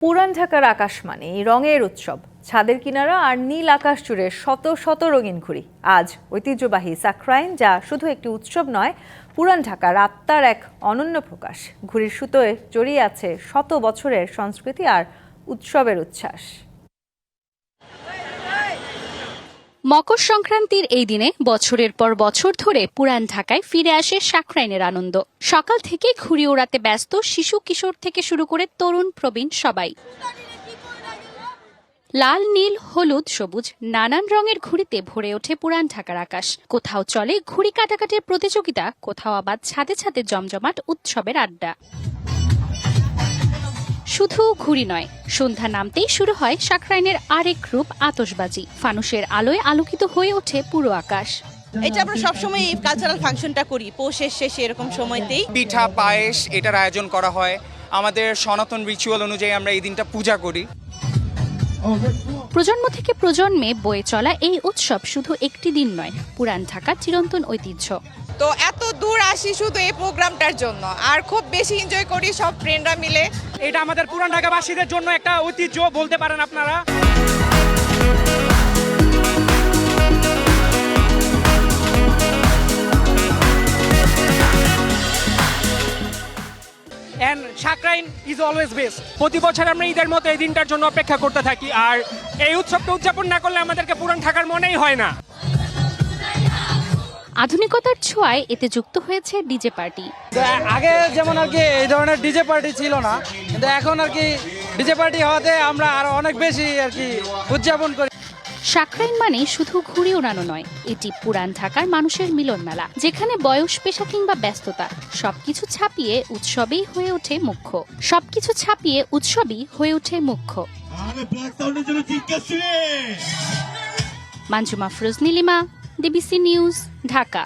পুরান ঢাকার আকাশ মানে রঙের উৎসব, ছাদের কিনারা আর নীল আকাশ জুড়ে শত শত রঙিন ঘুড়ি। আজ ঐতিহ্যবাহী সাকরাইন, যা শুধু একটি উৎসব নয়, পুরান ঢাকার আত্মার এক অনন্য প্রকাশ। ঘুড়ির সুতোয় জড়িয়ে আছে শত বছরের সংস্কৃতি আর উৎসবের উচ্ছ্বাস। মকর সংক্রান্তির এই দিনে বছরের পর বছর ধরে পুরান ঢাকায় ফিরে আসে সাকরাইনের আনন্দ। সকাল থেকে ঘুড়ি ওড়াতে ব্যস্ত শিশু কিশোর থেকে শুরু করে তরুণ প্রবীণ সবাই। লাল, নীল, হলুদ, সবুজ নানান রঙের ঘুড়িতে ভরে ওঠে পুরান ঢাকার আকাশ। কোথাও চলে ঘুড়ি কাটাকাটির প্রতিযোগিতা, কোথাও আবার ছাদে ছাদে জমজমাট উৎসবের আড্ডা। শুধু ঘুড়ি নয়, সন্ধ্যা নামতেই শুরু হয় সাকরাইনের আরেক রূপ, আতশবাজি। ফানুসের আলোয় আলোকিত হয়ে ওঠে পুরো আকাশ। এটা আমরা সবসময় কালচারাল ফাংশনটা করি পৌষের শেষে এরকম সময়তেই। পিঠা পায়েস এটার আয়োজন করা হয়। আমাদের সনাতন রিচুয়াল অনুযায়ী আমরা এই দিনটা পূজা করি। প্রজন্ম থেকে প্রজন্মে বয়ে চলা এই উৎসব শুধু একটি দিন নয়, পুরান ঢাকার চিরন্তন ঐতিহ্য। তো এত দূর আসি শুধু এই প্রোগ্রামটার জন্য, আর খুব বেশি এনজয় করি সব ফ্রেন্ডরা মিলে। এটা আমাদের পুরান ঢাকাবাসীদের জন্য একটা ঐতিহ্য বলতে পারেন আপনারা। And Shakrain is always best. প্রতি বছর আমরা ঈদের মতো এই দিনটার জন্য অপেক্ষা করতে থাকি, আর এই উৎসবটা উদযাপন না করলে আমাদেরকে পুরান ঢাকার মনেই হয় না। আধুনিকতার ছোঁয়ায় এতে যুক্ত হয়েছে ডিজে পার্টি। আগে যেমন আর কি এই ধরনের ডিজে পার্টি ছিল না, কিন্তু এখন আর কি ডিজে পার্টি হওয়াতে আমরা আরো অনেক বেশি আর কি উদযাপন করি। সাকরাইন মানে শুধু ঘুড়ি ওড়ানো নয়, এটি পুরান ঢাকার মানুষের মিলন মেলা, যেখানে বয়স, পেশা কিংবা ব্যস্ততা সবকিছু ছাপিয়ে উৎসবেই হয়ে ওঠে মুখ্য। Manjuma Firoz, Nilima, DBC news, Dhaka.